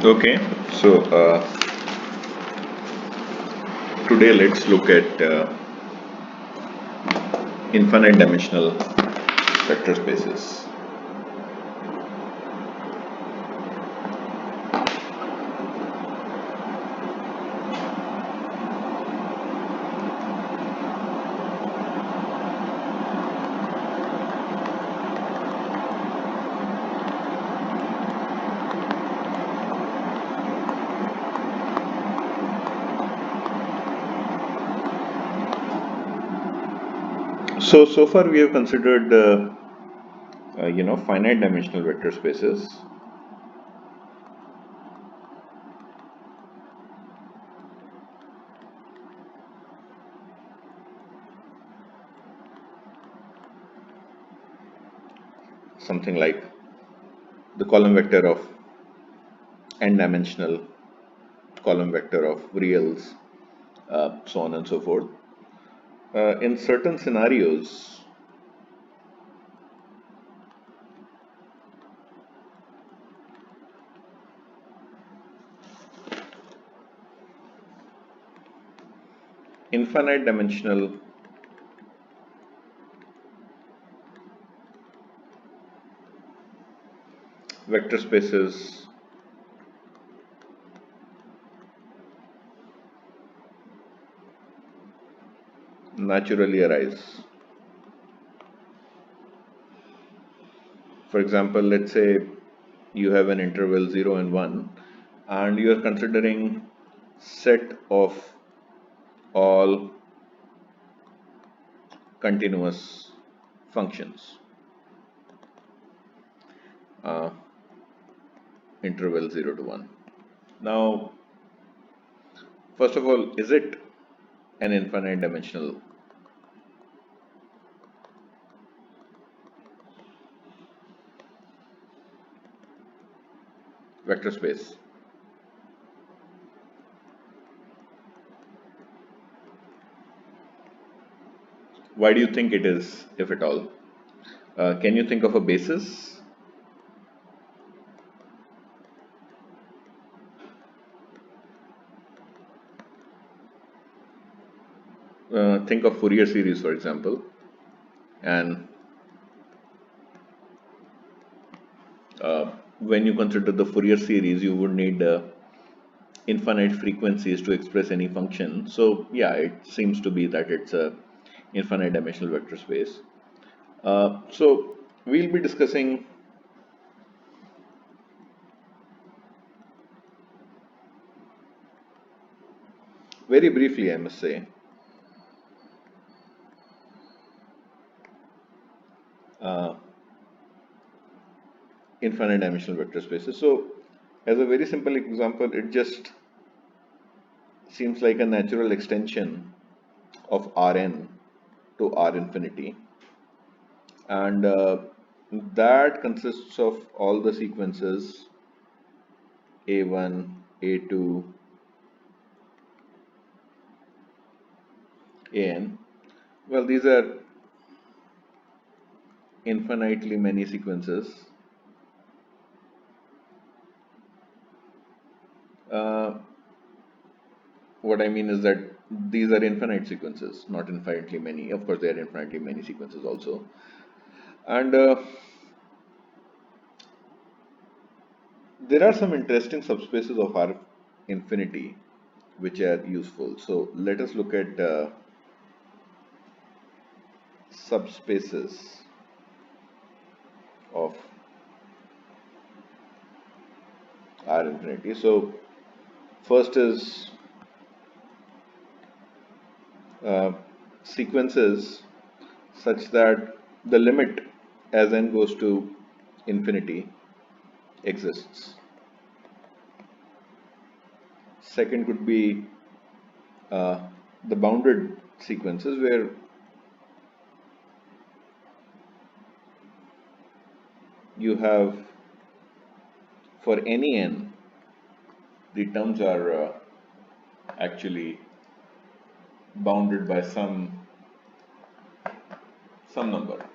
Okay, so today let's look at infinite dimensional vector spaces. So far we have considered finite dimensional vector spaces. Something like the column vector of n-dimensional column vector of reals, so on and so forth. In certain scenarios, infinite dimensional vector spaces naturally arise. For example, let's say you have an interval 0 and 1 and you are considering set of all continuous functions, uh, interval 0 to 1. Now, first of all, is it an infinite dimensional vector space? Why do you think it is, if at all? Can you think of a basis? Think of Fourier series, for example, and when you consider the Fourier series, you would need infinite frequencies to express any function. So yeah, it seems to be that it's a infinite dimensional vector space. So we'll be discussing very briefly, I must say, uh, infinite dimensional vector spaces. So as a very simple example, it just seems like a natural extension of Rn to R infinity, and that consists of all the sequences A1, A2, An. Well, these are infinitely many sequences. Uh, what I mean is that these are infinite sequences, not infinitely many. Of course, there are infinitely many sequences also. And there are some interesting subspaces of R infinity which are useful. So let us look at subspaces of R infinity. So first is uh, sequences such that the limit as n goes to infinity exists. Second could be uh, the bounded sequences where you have for any n the terms are actually bounded by some number.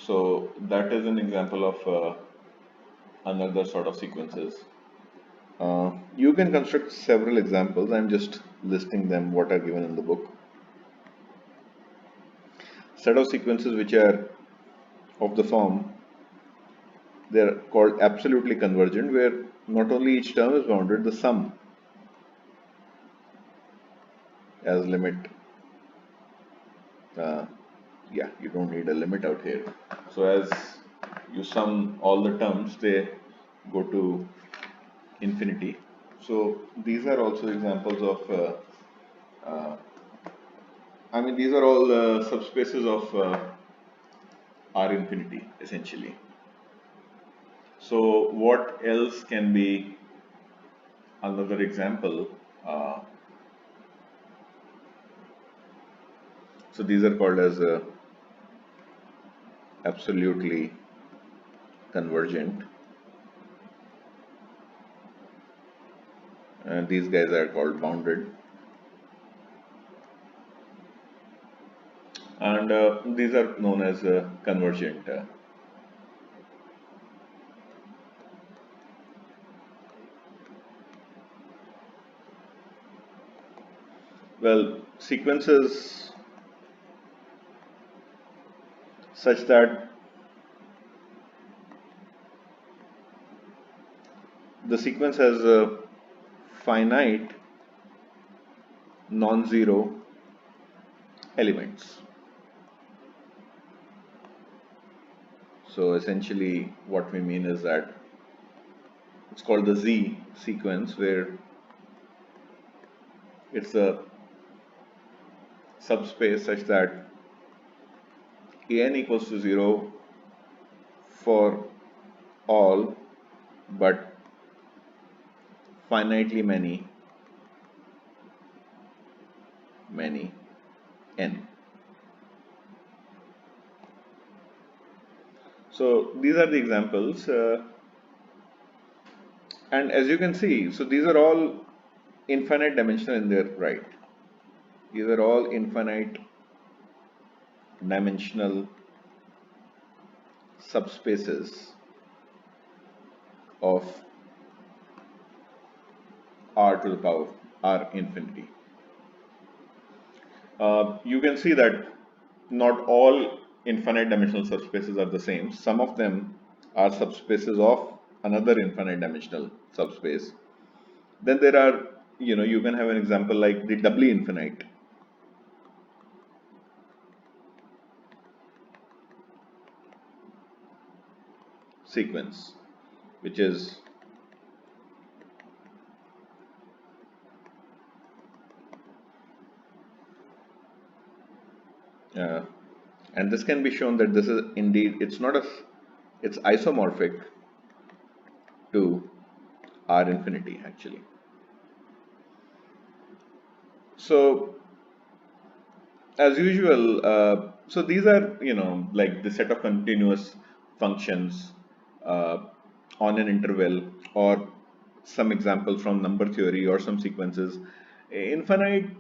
So that is an example of another sort of sequences. You can construct several examples. I'm just listing them what are given in the book. Set of sequences which are of the form, they're called absolutely convergent, where not only each term is bounded, the sum as limit. Yeah, you don't need a limit out here. So as you sum all the terms, they go to infinity. So these are also examples of these are all subspaces of R infinity essentially. So what else can be another example? So these are called as absolutely convergent, and these guys are called bounded, and these are known as convergent. Well, sequences such that the sequence has a finite non-zero elements. So essentially what we mean is that it's called the Z sequence, where it's a subspace such that an equals to 0 for all but finitely many n. So these are the examples, and as you can see, so these are all infinite dimensional in their right. These are all infinite dimensional subspaces of r to the power r infinity. You can see that not all infinite dimensional subspaces are the same. Some of them are subspaces of another infinite dimensional subspace. Then there are, you can have an example like the doubly infinite. Sequence, which is and this can be shown that this is indeed, it's isomorphic to R infinity actually. So as usual, so these are, like the set of continuous functions uh, on an interval, or some example from number theory, or some sequences. Infinite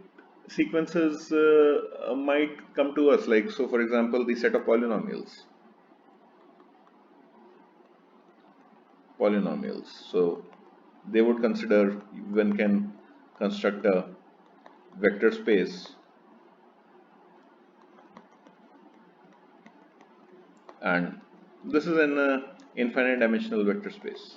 sequences might come to us, like, so for example, the set of polynomials. So they would consider, one can construct a vector space, and this is an infinite dimensional vector space.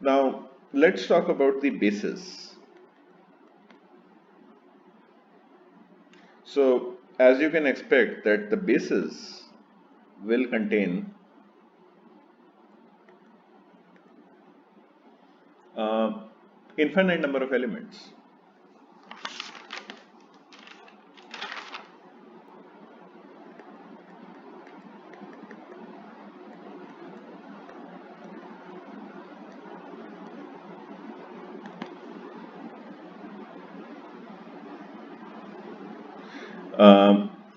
Now let's talk about the bases. So as you can expect that the bases will contain uh, infinite number of elements.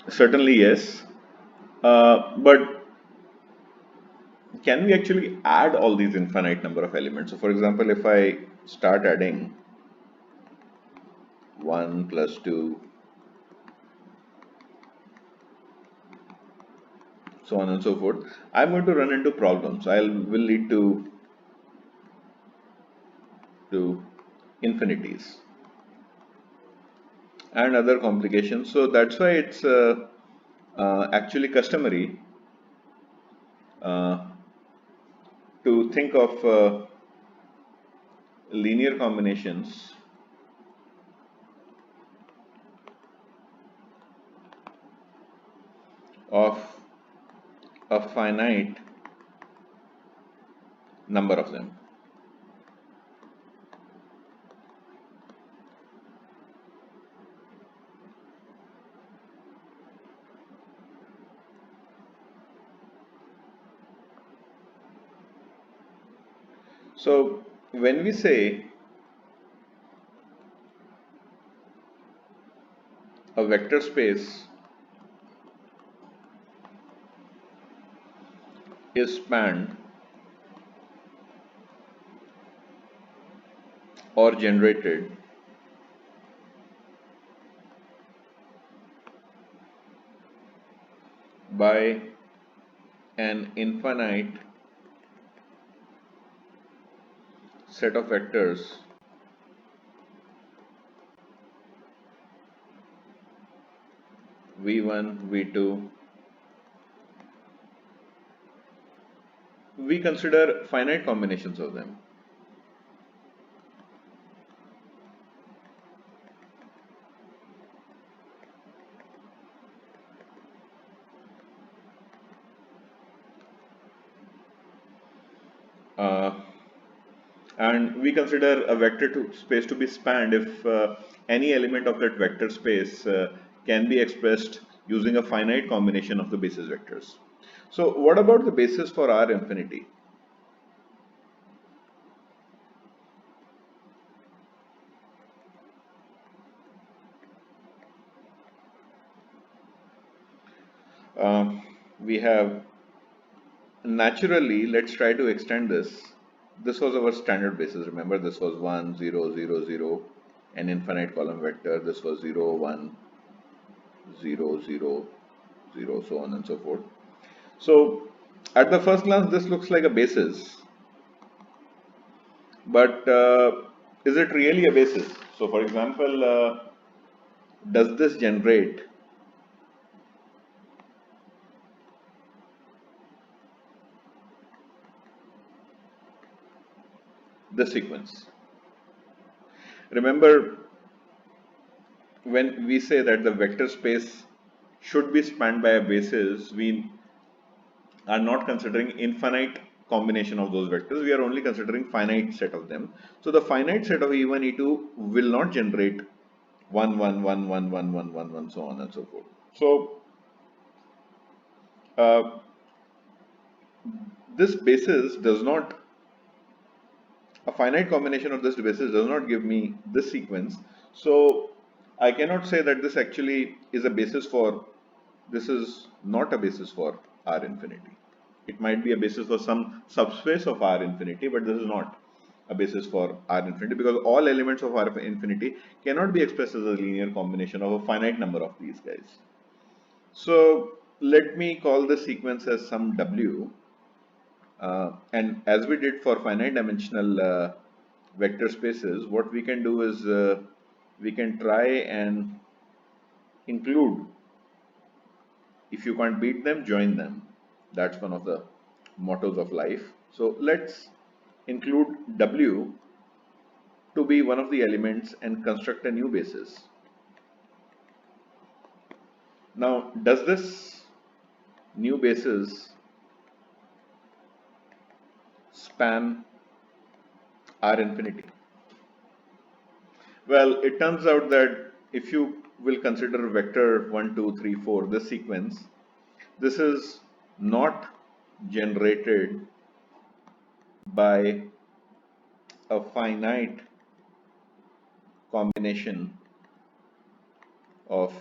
Certainly yes, but can we actually add all these infinite number of elements? So for example, if I start adding 1 plus 2, so on and so forth, I'm going to run into problems. I will lead to infinities and other complications. So that's why it's actually customary uh, to think of linear combinations of a finite number of them. So when we say a vector space is spanned or generated by an infinite set of vectors v1, v2, we consider finite combinations of them. Uh, and we consider a vector space to be spanned if any element of that vector space can be expressed using a finite combination of the basis vectors. So what about the basis for R infinity? We have naturally, let's try to extend this. This was our standard basis. Remember, this was 1, 0, 0, 0, an infinite column vector. This was 0, 1, 0, 0, 0, so on and so forth. So at the first glance, this looks like a basis, but is it really a basis? So for example, does this generate the sequence? Remember, when we say that the vector space should be spanned by a basis, we are not considering infinite combination of those vectors, we are only considering finite set of them. So the finite set of E1, E2 will not generate 1, 1, 1, 1, 1, 1, 1, 1, so on and so forth. So this basis does not, a finite combination of this basis does not give me this sequence. So I cannot say that this actually is a basis for, this is not a basis for R infinity. It might be a basis for some subspace of R infinity, but this is not a basis for R infinity because all elements of R infinity cannot be expressed as a linear combination of a finite number of these guys. So let me call the sequence as some W. And as we did for finite dimensional vector spaces, what we can do is we can try and include, if you can't beat them, join them. That's one of the mottos of life. So let's include W to be one of the elements and construct a new basis. Now, does this new basis span R infinity? Well, it turns out that if you will consider vector 1, 2, 3, 4, this sequence, this is not generated by a finite combination of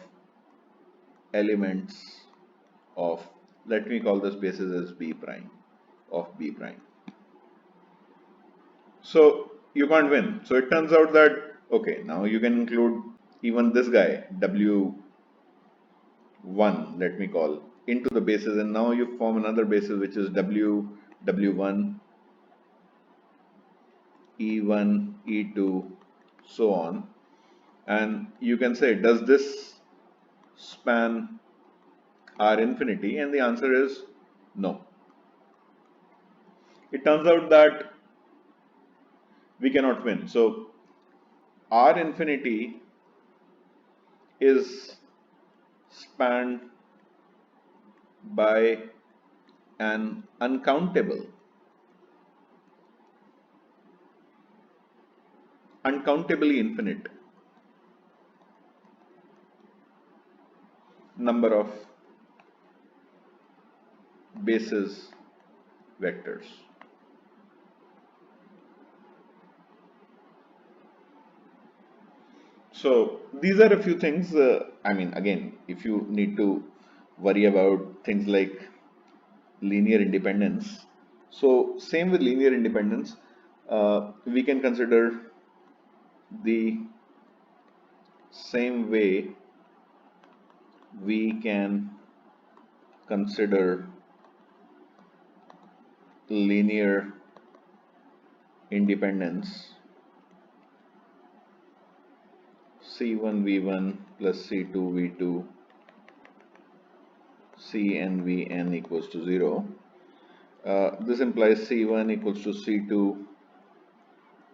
elements of, let me call this basis as B prime, of B prime. So you can't win. So it turns out that, okay, now you can include even this guy W1, let me call, into the bases, and now you form another basis which is W1, E1, E2, so on. And you can say, does this span R infinity? And the answer is no. It turns out that we cannot win. So R infinity is spanned by an uncountably infinite number of basis vectors. So these are a few things. I mean, again, if you need to worry about things like linear independence, so same with linear independence, we can consider the same way we can consider linear independence C1 V1 plus C2 V2 Cn Vn equals to 0. This implies C1 equals to C2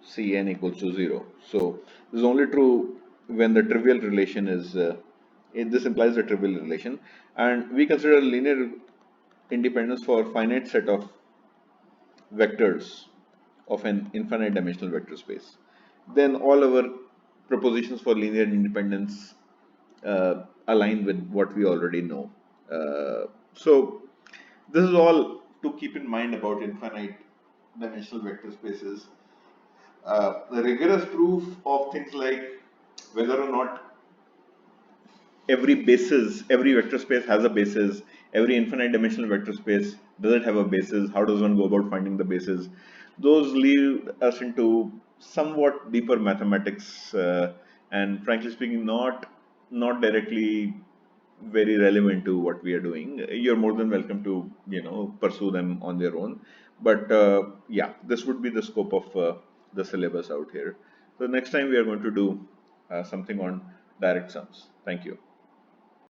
Cn equals to 0. So this is only true when the trivial relation is, this implies the trivial relation, and we consider linear independence for finite set of vectors of an infinite dimensional vector space. Then all our propositions for linear independence align with what we already know. So this is all to keep in mind about infinite dimensional vector spaces. The rigorous proof of things like whether or not every vector space has a basis, every infinite dimensional vector space, does it have a basis, how does one go about finding the basis, those lead us into somewhat deeper mathematics, and frankly speaking, not directly very relevant to what we are doing. You're more than welcome to pursue them on their own, but yeah, this would be the scope of the syllabus out here. So next time we are going to do something on direct sums. Thank you.